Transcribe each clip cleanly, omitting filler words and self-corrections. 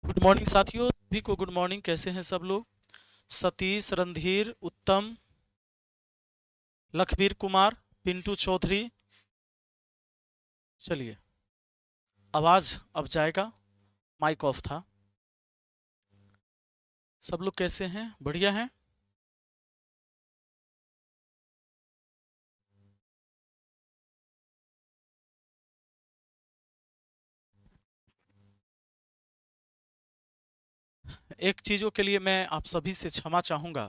Good morning साथियों, सभी को गुड मॉर्निंग। कैसे हैं सब लोग? सतीश, रणधीर, उत्तम, लखबीर कुमार, पिंटू चौधरी। चलिए, आवाज अब जाएगा। माइक ऑफ था। सब लोग कैसे हैं? बढ़िया हैं? एक चीजों के लिए मैं आप सभी से क्षमा चाहूंगा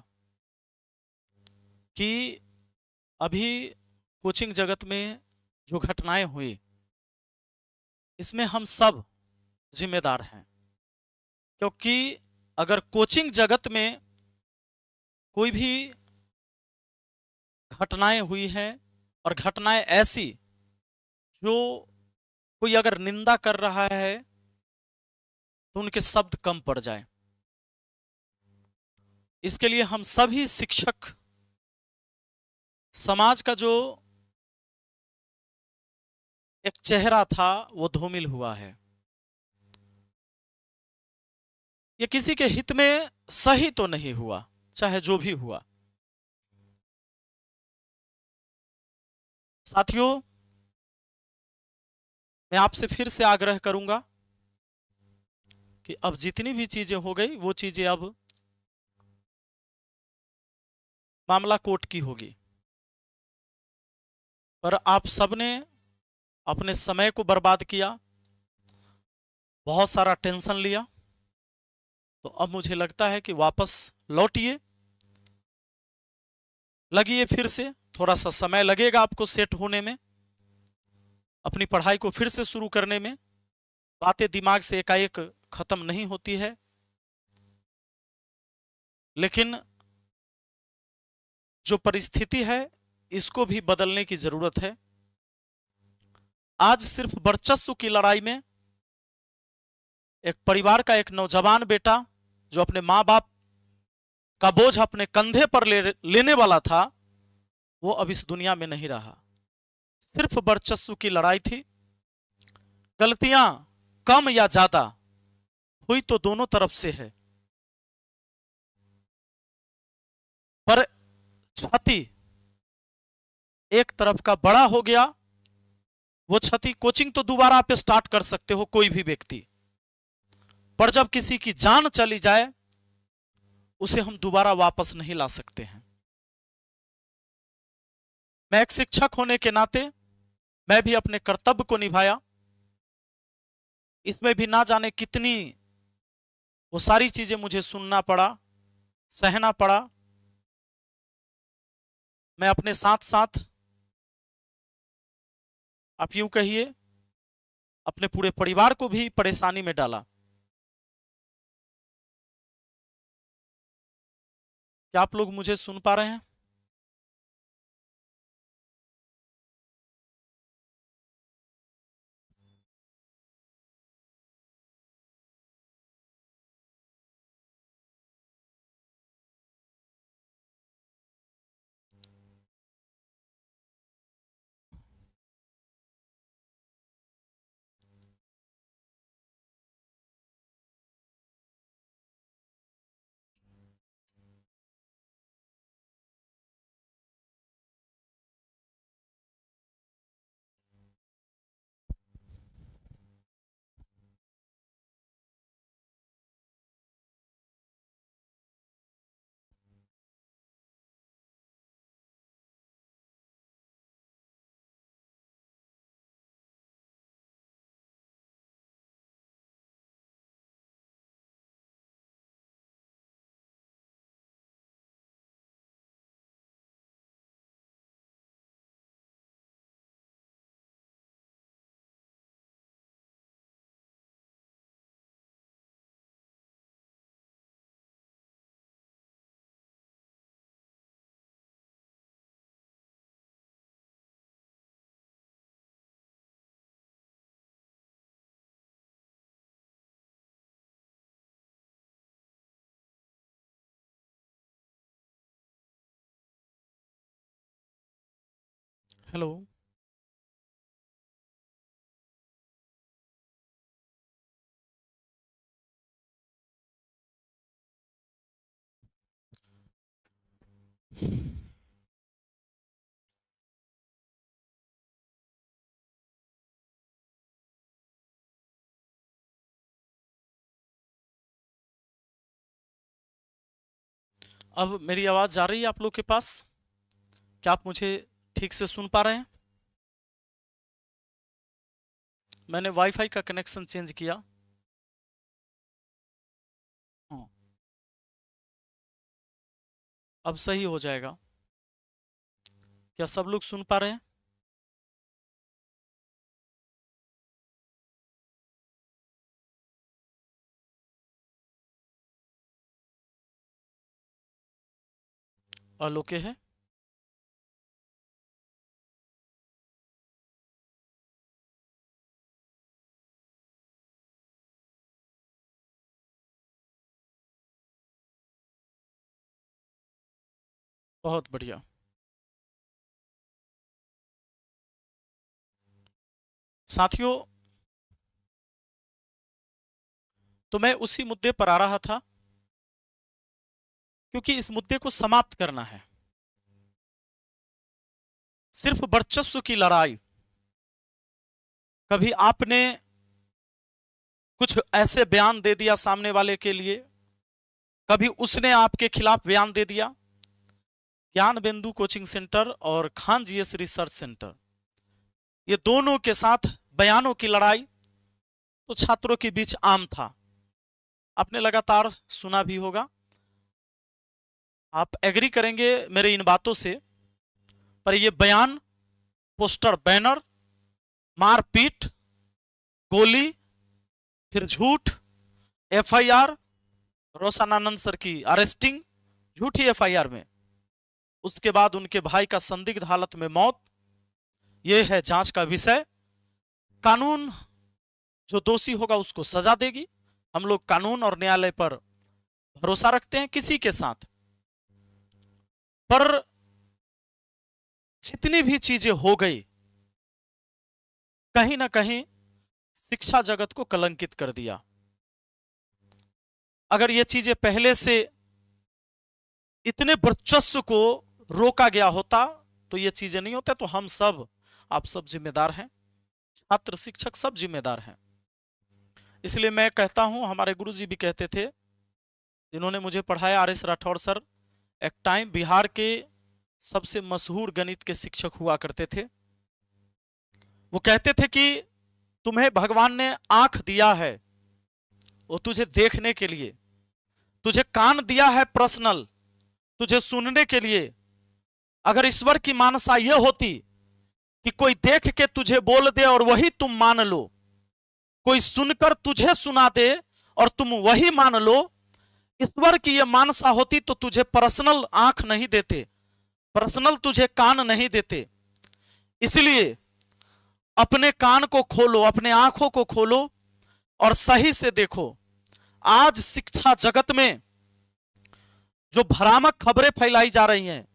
कि अभी कोचिंग जगत में जो घटनाएं हुई, इसमें हम सब जिम्मेदार हैं। क्योंकि अगर कोचिंग जगत में कोई भी घटनाएं हुई हैं और घटनाएं ऐसी जो कोई अगर निंदा कर रहा है तो उनके शब्द कम पड़ जाए, इसके लिए हम सभी शिक्षक समाज का जो एक चेहरा था वो धूमिल हुआ है। ये किसी के हित में सही तो नहीं हुआ, चाहे जो भी हुआ। साथियों, मैं आपसे फिर से आग्रह करूंगा कि अब जितनी भी चीजें हो गई वो चीजें अब मामला कोर्ट की होगी। पर आप सबने अपने समय को बर्बाद किया, बहुत सारा टेंशन लिया, तो अब मुझे लगता है कि वापस लौटिए, लगिए फिर से। थोड़ा सा समय लगेगा आपको सेट होने में, अपनी पढ़ाई को फिर से शुरू करने में। बातें दिमाग से एकाएक खत्म नहीं होती है, लेकिन जो परिस्थिति है इसको भी बदलने की जरूरत है। आज सिर्फ वर्चस्व की लड़ाई में एक परिवार का एक नौजवान बेटा जो अपने माँ बाप का बोझ अपने कंधे पर लेने वाला था, वो अब इस दुनिया में नहीं रहा। सिर्फ वर्चस्व की लड़ाई थी। गलतियां कम या ज्यादा हुई तो दोनों तरफ से है, पर क्षति एक तरफ का बड़ा हो गया। वो क्षति, कोचिंग तो दोबारा आप स्टार्ट कर सकते हो कोई भी व्यक्ति, पर जब किसी की जान चली जाए उसे हम दोबारा वापस नहीं ला सकते हैं। मैं एक शिक्षक होने के नाते मैं भी अपने कर्तव्य को निभाया। इसमें भी ना जाने कितनी वो सारी चीजें मुझे सुनना पड़ा, सहना पड़ा। मैं अपने साथ साथ, आप यूं कहिए, अपने पूरे परिवार को भी परेशानी में डाला। क्या आप लोग मुझे सुन पा रहे हैं? हेलो। अब मेरी आवाज जा रही है आप लोग के पास? क्या आप मुझे ठीक से सुन पा रहे हैं? मैंने वाईफाई का कनेक्शन चेंज किया। अब सही हो जाएगा। क्या सब लोग सुन पा रहे हैं? ऑल ओके है? बहुत बढ़िया। साथियों, तो मैं उसी मुद्दे पर आ रहा था, क्योंकि इस मुद्दे को समाप्त करना है। सिर्फ वर्चस्व की लड़ाई, कभी आपने कुछ ऐसे बयान दे दिया सामने वाले के लिए, कभी उसने आपके खिलाफ बयान दे दिया। ज्ञान बिंदु कोचिंग सेंटर और खान जीएस रिसर्च सेंटर, ये दोनों के साथ बयानों की लड़ाई तो छात्रों के बीच आम था। आपने लगातार सुना भी होगा, आप एग्री करेंगे मेरे इन बातों से। पर ये बयान, पोस्टर, बैनर, मारपीट, गोली, फिर झूठ, एफआईआर, रोशनानंद सर की अरेस्टिंग झूठी एफआईआर में, उसके बाद उनके भाई का संदिग्ध हालत में मौत, यह है जांच का विषय। कानून जो दोषी होगा उसको सजा देगी। हम लोग कानून और न्यायालय पर भरोसा रखते हैं किसी के साथ। पर जितनी भी चीजें हो गई, कहीं ना कहीं शिक्षा जगत को कलंकित कर दिया। अगर ये चीजें पहले से इतने वर्चस्व को रोका गया होता तो ये चीजें नहीं होता। तो हम सब, आप सब जिम्मेदार हैं, छात्र शिक्षक सब जिम्मेदार हैं। इसलिए मैं कहता हूं, हमारे गुरुजी भी कहते थे, जिन्होंने मुझे पढ़ाया, आर.एस. राठौर सर, एक टाइम बिहार के सबसे मशहूर गणित के शिक्षक हुआ करते थे। वो कहते थे कि तुम्हें भगवान ने आंख दिया है वो तुझे देखने के लिए, तुझे कान दिया है पर्सनल तुझे सुनने के लिए। अगर ईश्वर की मानसा यह होती कि कोई देख के तुझे बोल दे और वही तुम मान लो, कोई सुनकर तुझे सुना दे और तुम वही मान लो, ईश्वर की यह मानसा होती तो तुझे पर्सनल आंख नहीं देते, पर्सनल तुझे कान नहीं देते। इसलिए अपने कान को खोलो, अपने आंखों को खोलो और सही से देखो। आज शिक्षा जगत में जो भ्रामक खबरें फैलाई जा रही हैं,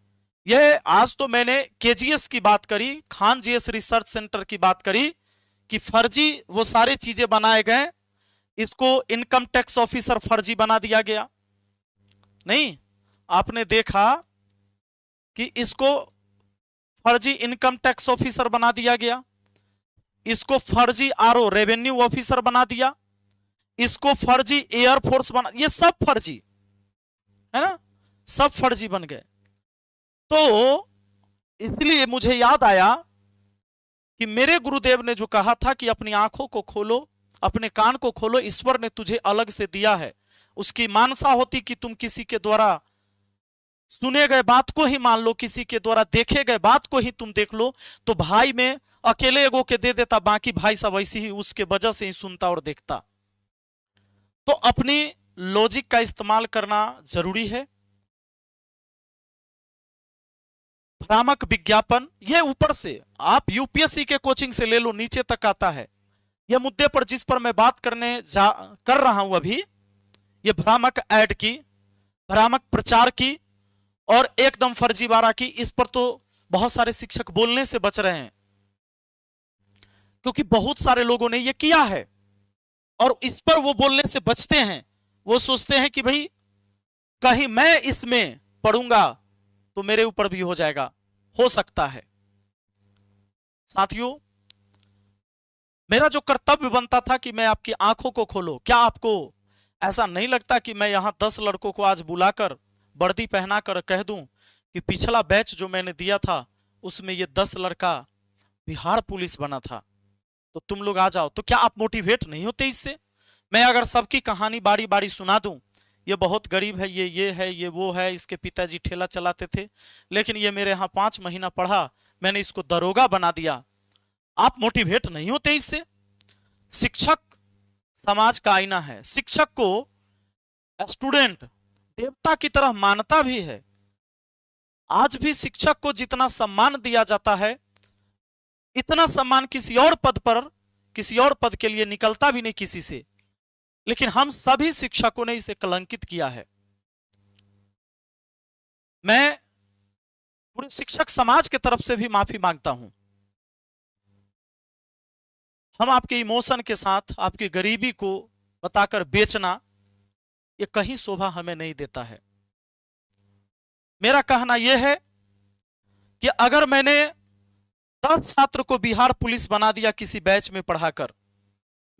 यह आज तो मैंने केजीएस की बात करी, खान जीएस रिसर्च सेंटर की बात करी कि फर्जी वो सारे चीजें बनाए गए। इसको इनकम टैक्स ऑफिसर फर्जी बना दिया गया। नहीं, आपने देखा कि इसको फर्जी इनकम टैक्स ऑफिसर बना दिया गया, इसको फर्जी आरओ रेवेन्यू ऑफिसर बना दिया, इसको फर्जी एयरफोर्स बना, ये सब फर्जी है ना, सब फर्जी बन गए। तो इसलिए मुझे याद आया कि मेरे गुरुदेव ने जो कहा था कि अपनी आंखों को खोलो, अपने कान को खोलो, ईश्वर ने तुझे अलग से दिया है। उसकी मानसा होती कि तुम किसी के द्वारा सुने गए बात को ही मान लो, किसी के द्वारा देखे गए बात को ही तुम देख लो, तो भाई में अकेले एगो के दे देता, बाकी भाई सब वैसे ही उसके वजह से ही सुनता और देखता। तो अपनी लॉजिक का इस्तेमाल करना जरूरी है। भ्रामक विज्ञापन, ये ऊपर से आप यूपीएससी के कोचिंग से ले लो, नीचे तक आता है। यह मुद्दे पर जिस पर मैं बात कर रहा हूं अभी, ये भ्रामक ऐड की, भ्रामक प्रचार की और एकदम फर्जीवाड़ा की, इस पर तो बहुत सारे शिक्षक बोलने से बच रहे हैं, क्योंकि बहुत सारे लोगों ने ये किया है और इस पर वो बोलने से बचते हैं। वो सोचते हैं कि भाई कहीं मैं इसमें पढ़ूंगा तो मेरे ऊपर भी हो जाएगा, हो सकता है। साथियों, मेरा जो कर्तव्य बनता था कि मैं आपकी आंखों को खोलो, क्या आपको ऐसा नहीं लगता कि मैं यहां 10 लड़कों को आज बुलाकर वर्दी पहनाकर कह दूं कि पिछला बैच जो मैंने दिया था उसमें ये 10 लड़का बिहार पुलिस बना था, तो तुम लोग आ जाओ, तो क्या आप मोटिवेट नहीं होते इससे? मैं अगर सबकी कहानी बारी बारी सुना दूं, ये बहुत गरीब है, ये है, ये वो है, इसके पिताजी ठेला चलाते थे, लेकिन ये मेरे यहाँ 5 महीना पढ़ा, मैंने इसको दरोगा बना दिया, आप मोटिवेट नहीं होते इससे? शिक्षक समाज का आईना है। शिक्षक को स्टूडेंट देवता की तरह मानता भी है। आज भी शिक्षक को जितना सम्मान दिया जाता है, इतना सम्मान किसी और पद पर, किसी और पद के लिए निकलता भी नहीं किसी से, लेकिन हम सभी शिक्षकों ने इसे कलंकित किया है। मैं पूरे शिक्षक समाज की तरफ से भी माफी मांगता हूं। हम आपके इमोशन के साथ आपकी गरीबी को बताकर बेचना, ये कहीं शोभा हमें नहीं देता है। मेरा कहना यह है कि अगर मैंने 10 छात्र को बिहार पुलिस बना दिया किसी बैच में पढ़ाकर,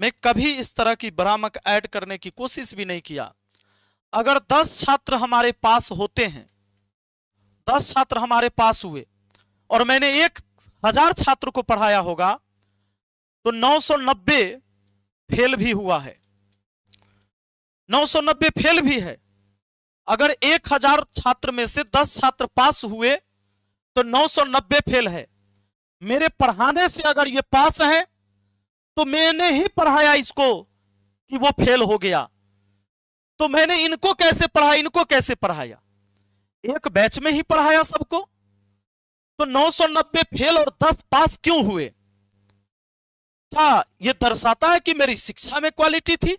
मैं कभी इस तरह की भ्रामक ऐड करने की कोशिश भी नहीं किया। अगर 10 छात्र हमारे पास होते हैं, 10 छात्र हमारे पास हुए और मैंने 1000 छात्र को पढ़ाया होगा, तो 990 फेल भी हुआ है, 990 फेल भी है। अगर 1000 छात्र में से 10 छात्र पास हुए तो 990 फेल है। मेरे पढ़ाने से अगर ये पास है तो मैंने ही पढ़ाया इसको कि वो फेल हो गया, तो मैंने इनको कैसे पढ़ाया, इनको कैसे पढ़ाया? एक बैच में ही पढ़ाया सबको, तो 990 फेल और 10 पास क्यों हुए? क्या यह दर्शाता है कि मेरी शिक्षा में क्वालिटी थी?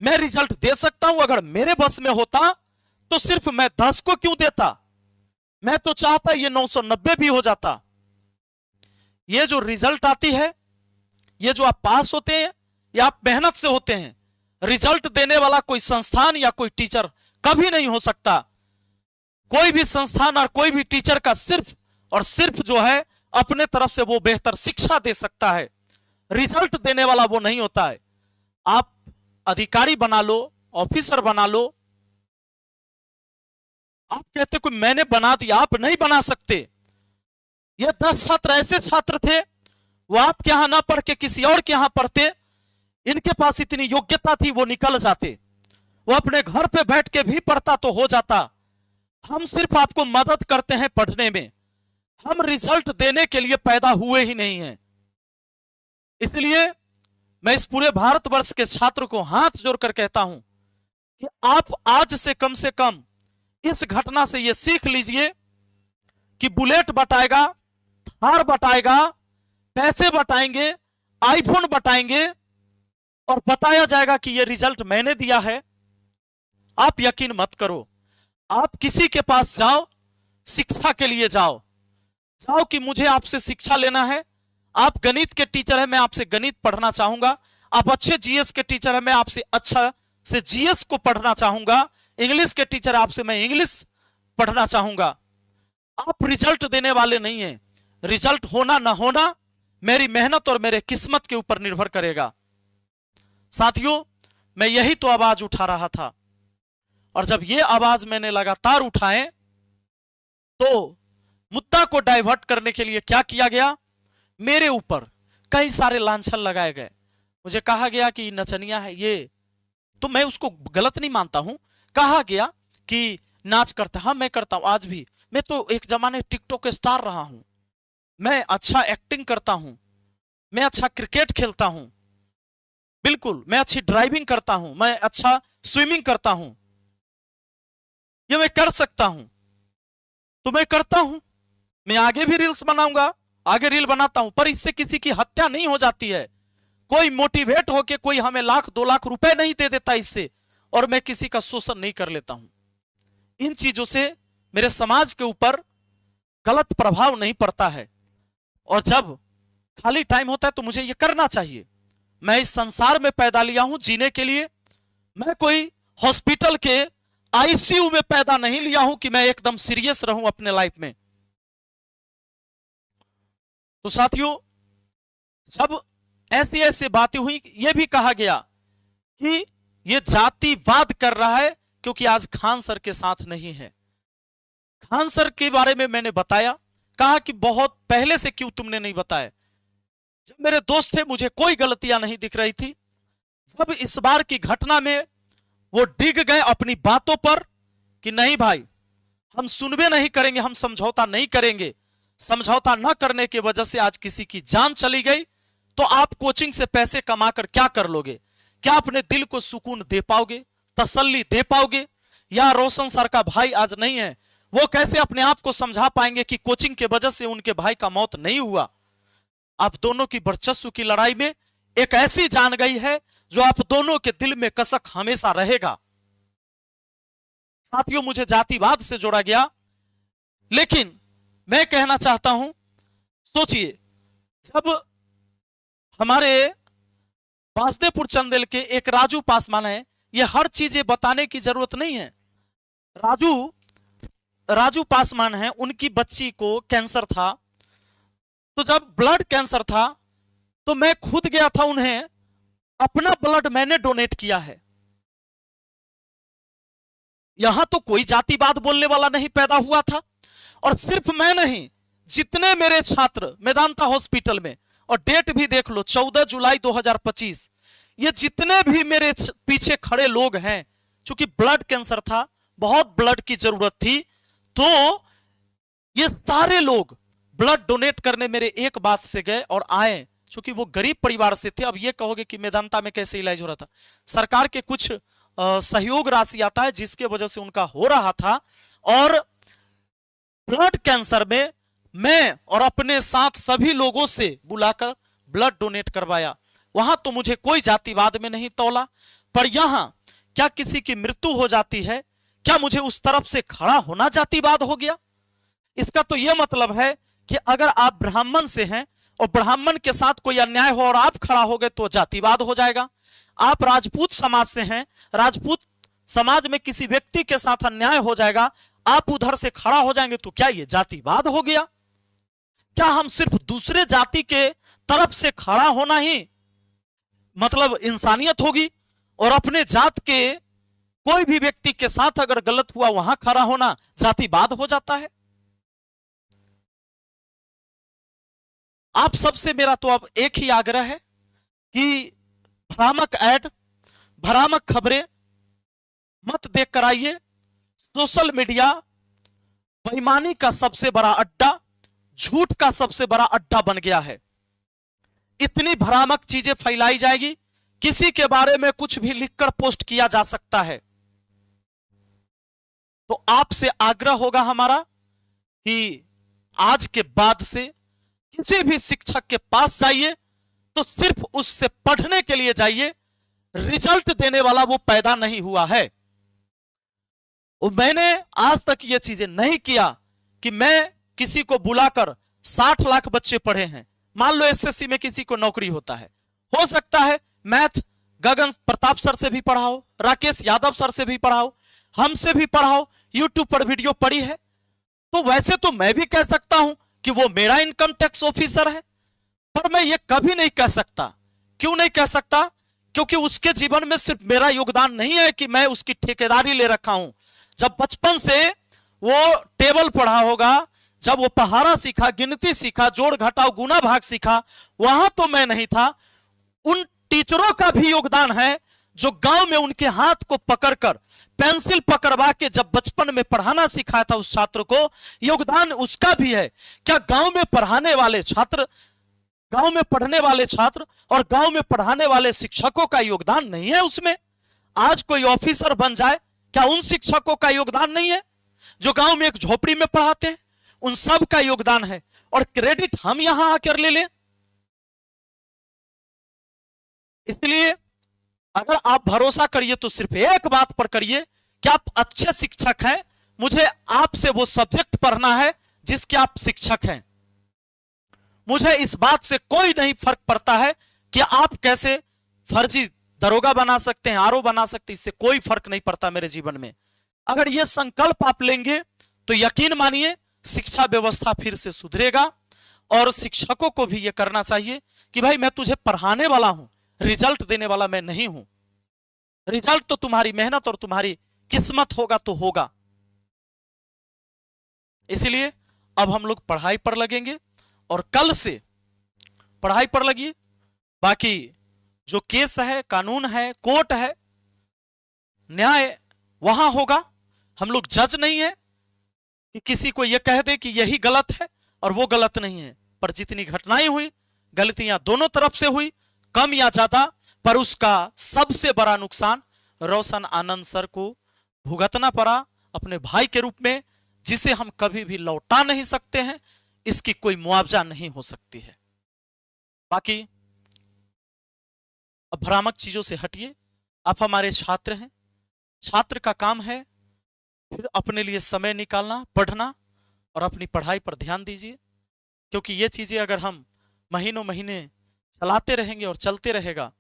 मैं रिजल्ट दे सकता हूं, अगर मेरे बस में होता तो सिर्फ मैं 10 को क्यों देता? मैं तो चाहता ये 990 भी हो जाता। ये जो रिजल्ट आती है, ये जो आप पास होते हैं, ये आप मेहनत से होते हैं। रिजल्ट देने वाला कोई संस्थान या कोई टीचर कभी नहीं हो सकता। कोई भी संस्थान और कोई भी टीचर का सिर्फ और सिर्फ जो है अपने तरफ से वो बेहतर शिक्षा दे सकता है, रिजल्ट देने वाला वो नहीं होता है। आप अधिकारी बना लो, ऑफिसर बना लो, आप कहते कोई मैंने बना दिया, आप नहीं बना सकते। ये 10 छात्र ऐसे छात्र थे, वो आपके यहां ना पढ़ के किसी और के यहां पढ़ते, इनके पास इतनी योग्यता थी, वो निकल जाते, वो अपने घर पे बैठ के भी पढ़ता तो हो जाता। हम सिर्फ आपको मदद करते हैं पढ़ने में, हम रिजल्ट देने के लिए पैदा हुए ही नहीं हैं। इसलिए मैं इस पूरे भारतवर्ष के छात्र को हाथ जोड़कर कहता हूं कि आप आज से कम इस घटना से यह सीख लीजिए कि बुलेट बटाएगा, थार बटाएगा, पैसे बटाएंगे, आईफोन बटाएंगे और बताया जाएगा कि यह रिजल्ट मैंने दिया है। आप यकीन मत करो। आप किसी के पास जाओ, शिक्षा के लिए जाओ कि मुझे आपसे शिक्षा लेना है। आप गणित के टीचर हैं, मैं आपसे गणित पढ़ना चाहूंगा। आप अच्छे जीएस के टीचर हैं, मैं आपसे अच्छा से जीएस को पढ़ना चाहूंगा। इंग्लिश के टीचर आपसे मैं इंग्लिश पढ़ना चाहूंगा। आप रिजल्ट देने वाले नहीं हैं। रिजल्ट होना ना होना मेरी मेहनत और मेरे किस्मत के ऊपर निर्भर करेगा। साथियों, मैं यही तो आवाज उठा रहा था, और जब ये आवाज मैंने लगातार उठाए तो मुद्दा को डाइवर्ट करने के लिए क्या किया गया, मेरे ऊपर कई सारे लांछन लगाए गए। मुझे कहा गया कि नचनिया है ये, तो मैं उसको गलत नहीं मानता हूं। कहा गया कि नाच करता, हाँ मैं करता हूं आज भी। मैं तो एक जमाने टिकटॉक स्टार रहा हूं, मैं अच्छा एक्टिंग करता हूं, मैं अच्छा क्रिकेट खेलता हूं, बिल्कुल मैं अच्छी ड्राइविंग करता हूं, मैं अच्छा स्विमिंग करता हूं, ये मैं कर सकता हूं, तो मैं करता हूं। मैं आगे भी रील्स बनाऊंगा, आगे रील बनाता हूं, पर इससे किसी की हत्या नहीं हो जाती है। कोई मोटिवेट होके कोई हमें 1-2 लाख रुपए नहीं दे देता इससे, और मैं किसी का शोषण नहीं कर लेता हूं। इन चीजों से मेरे समाज के ऊपर गलत प्रभाव नहीं पड़ता है, और जब खाली टाइम होता है तो मुझे ये करना चाहिए। मैं इस संसार में पैदा लिया हूं जीने के लिए। मैं कोई हॉस्पिटल के आईसीयू में पैदा नहीं लिया हूं कि मैं एकदम सीरियस रहूं अपने लाइफ में। तो साथियों, जब ऐसी ऐसी बातें हुई, यह भी कहा गया कि यह जातिवाद कर रहा है क्योंकि आज खान सर के साथ नहीं है। खान सर के बारे में मैंने बताया, कहा कि बहुत पहले से क्यों तुमने नहीं बताया। जब मेरे दोस्त थे मुझे कोई गलतियां नहीं दिख रही थी। जब इस बार की घटना में वो डिग गए अपनी बातों पर कि नहीं भाई, हम सुनबे नहीं करेंगे, हम समझौता नहीं करेंगे, समझौता न करने की वजह से आज किसी की जान चली गई, तो आप कोचिंग से पैसे कमाकर क्या कर लोगे? क्या अपने दिल को सुकून दे पाओगे, तसल्ली दे पाओगे? या रोशन सर का भाई आज नहीं है, वो कैसे अपने आप को समझा पाएंगे कि कोचिंग के वजह से उनके भाई का मौत नहीं हुआ? आप दोनों की वर्चस्व की लड़ाई में एक ऐसी जान गई है जो आप दोनों के दिल में कसक हमेशा रहेगा। साथियों, मुझे जातिवाद से जोड़ा गया, लेकिन मैं कहना चाहता हूं, सोचिए, जब हमारे वासुदेवपुर चंदेल के एक राजू पासवान है, ये हर चीजें बताने की जरूरत नहीं है। राजू पासवान है, उनकी बच्ची को कैंसर था, तो जब ब्लड कैंसर था तो मैं खुद गया था, उन्हें अपना ब्लड मैंने डोनेट किया है। यहां तो कोई जातिवाद बोलने वाला नहीं पैदा हुआ था। और सिर्फ मैं नहीं, जितने मेरे छात्र मेदांता हॉस्पिटल में, और डेट भी देख लो 14 जुलाई 2025, ये जितने भी मेरे पीछे खड़े लोग हैं, चूंकि ब्लड कैंसर था, बहुत ब्लड की जरूरत थी, तो ये सारे लोग ब्लड डोनेट करने मेरे एक बात से गए और आए, क्योंकि वो गरीब परिवार से थे। अब ये कहोगे कि मेदांता में कैसे इलाज हो रहा था? सरकार के कुछ सहयोग राशि आता है जिसके वजह से उनका हो रहा था, और ब्लड कैंसर में मैं और अपने साथ सभी लोगों से बुलाकर ब्लड डोनेट करवाया। वहां तो मुझे कोई जातिवाद में नहीं तौला, पर यहां क्या किसी की मृत्यु हो जाती है, क्या मुझे उस तरफ से खड़ा होना जातिवाद हो गया? इसका तो यह मतलब है कि अगर आप ब्राह्मण से हैं और ब्राह्मण के साथ कोई अन्याय हो और आप खड़ा हो गए तो जातिवाद हो जाएगा। आप राजपूत समाज से हैं, राजपूत समाज में किसी व्यक्ति के साथ अन्याय हो जाएगा, आप उधर से खड़ा हो जाएंगे, तो क्या यह जातिवाद हो गया? क्या हम सिर्फ दूसरे जाति के तरफ से खड़ा होना ही मतलब इंसानियत होगी, और अपने जात के कोई भी व्यक्ति के साथ अगर गलत हुआ वहां खड़ा होना जातिवाद हो जाता है? आप सबसे मेरा तो अब एक ही आग्रह है कि भ्रामक ऐड, भ्रामक खबरें मत देख कर आइए। सोशल मीडिया बेईमानी का सबसे बड़ा अड्डा, झूठ का सबसे बड़ा अड्डा बन गया है। इतनी भ्रामक चीजें फैलाई जाएगी, किसी के बारे में कुछ भी लिखकर पोस्ट किया जा सकता है। तो आपसे आग्रह होगा हमारा कि आज के बाद से किसी भी शिक्षक के पास जाइए तो सिर्फ उससे पढ़ने के लिए जाइए, रिजल्ट देने वाला वो पैदा नहीं हुआ है। और मैंने आज तक ये चीजें नहीं किया कि मैं किसी को बुलाकर 60 लाख बच्चे पढ़े हैं। मान लो एसएससी में किसी को नौकरी होता है, हो सकता है मैथ गगन प्रताप सर से भी पढ़ाओ, राकेश यादव सर से भी पढ़ाओ, हमसे भी पढ़ाओ, यूट्यूब पर वीडियो पड़ी है। तो वैसे तो मैं भी कह सकता हूं कि वो मेरा इनकम टैक्स ऑफिसर है, पर मैं ये कभी नहीं कह सकता। क्यों नहीं कह सकता? क्योंकि उसके जीवन में सिर्फ मेरा योगदान नहीं है कि मैं उसकी ठेकेदारी ले रखा हूं। जब बचपन से वो टेबल पढ़ा होगा, जब वो पहाड़ा सीखा, गिनती सीखा, जोड़ घटाव गुना भाग सीखा, वहां तो मैं नहीं था। उन टीचरों का भी योगदान है जो गांव में उनके हाथ को पकड़कर पेंसिल पकड़वा के जब बचपन में पढ़ाना सिखाया था उस छात्र को, योगदान उसका भी है। क्या गांव में पढ़ाने वाले छात्र, गांव में पढ़ने वाले छात्र और गांव में पढ़ाने वाले शिक्षकों का योगदान नहीं है उसमें? आज कोई ऑफिसर बन जाए, क्या उन शिक्षकों का योगदान नहीं है जो गांव में एक झोपड़ी में पढ़ाते हैं? उन सब का योगदान है, और क्रेडिट हम यहां आकर ले लें? इसलिए अगर आप भरोसा करिए तो सिर्फ एक बात पर करिए कि आप अच्छे शिक्षक हैं। मुझे आपसे वो सब्जेक्ट पढ़ना है जिसके आप शिक्षक हैं। मुझे इस बात से कोई नहीं फर्क पड़ता है कि आप कैसे फर्जी दरोगा बना सकते हैं, आरओ बना सकते हैं, इससे कोई फर्क नहीं पड़ता मेरे जीवन में। अगर ये संकल्प आप लेंगे तो यकीन मानिए शिक्षा व्यवस्था फिर से सुधरेगा। और शिक्षकों को भी ये करना चाहिए कि भाई मैं तुझे पढ़ाने वाला हूं, रिजल्ट देने वाला मैं नहीं हूं। रिजल्ट तो तुम्हारी मेहनत और तुम्हारी किस्मत होगा तो होगा। इसलिए अब हम लोग पढ़ाई पर लगेंगे और कल से पढ़ाई पर लगिए। बाकी जो केस है, कानून है, कोर्ट है, न्याय वहां होगा। हम लोग जज नहीं है कि किसी को यह कह दे कि यही गलत है और वो गलत नहीं है। पर जितनी घटनाएं हुई, गलतियां दोनों तरफ से हुई, कम या ज्यादा, पर उसका सबसे बड़ा नुकसान रोशन आनंद सर को भुगतना पड़ा अपने भाई के रूप में, जिसे हम कभी भी लौटा नहीं सकते हैं। इसकी कोई मुआवजा नहीं हो सकती है। बाकी अब भ्रामक चीजों से हटिए। आप हमारे छात्र हैं, छात्र का काम है फिर अपने लिए समय निकालना, पढ़ना और अपनी पढ़ाई पर ध्यान दीजिए। क्योंकि ये चीजें अगर हम महीनों महीने चलाते रहेंगे और चलते रहेगा,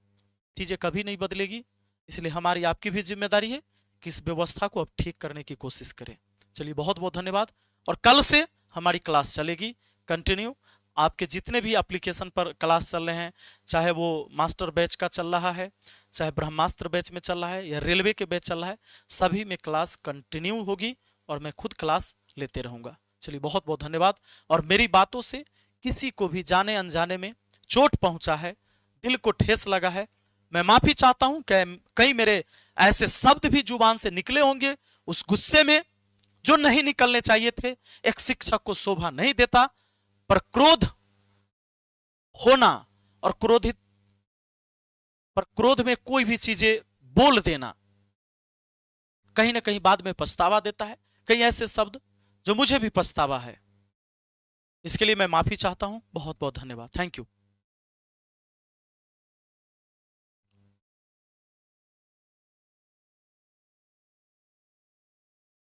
चीजें कभी नहीं बदलेगी। इसलिए हमारी आपकी भी जिम्मेदारी है कि इस व्यवस्था को अब ठीक करने की कोशिश करें। चलिए बहुत बहुत धन्यवाद। और कल से हमारी क्लास चलेगी कंटिन्यू। आपके जितने भी एप्लीकेशन पर क्लास चल रहे हैं, चाहे वो मास्टर बैच का चल रहा है, चाहे ब्रह्मास्त्र बैच में चल रहा है या रेलवे के बैच चल रहा है, सभी में क्लास कंटिन्यू होगी और मैं खुद क्लास लेते रहूंगा। चलिए बहुत बहुत धन्यवाद। और मेरी बातों से किसी को भी जाने अनजाने में चोट पहुंचा है, दिल को ठेस लगा है, मैं माफी चाहता हूं। कई मेरे ऐसे शब्द भी जुबान से निकले होंगे उस गुस्से में जो नहीं निकलने चाहिए थे। एक शिक्षक को शोभा नहीं देता। पर क्रोध होना और क्रोध में कोई भी चीजें बोल देना कहीं ना कहीं बाद में पछतावा देता है। कई ऐसे शब्द जो मुझे भी पछतावा है। इसके लिए मैं माफी चाहता हूं। बहुत बहुत धन्यवाद। Thank you.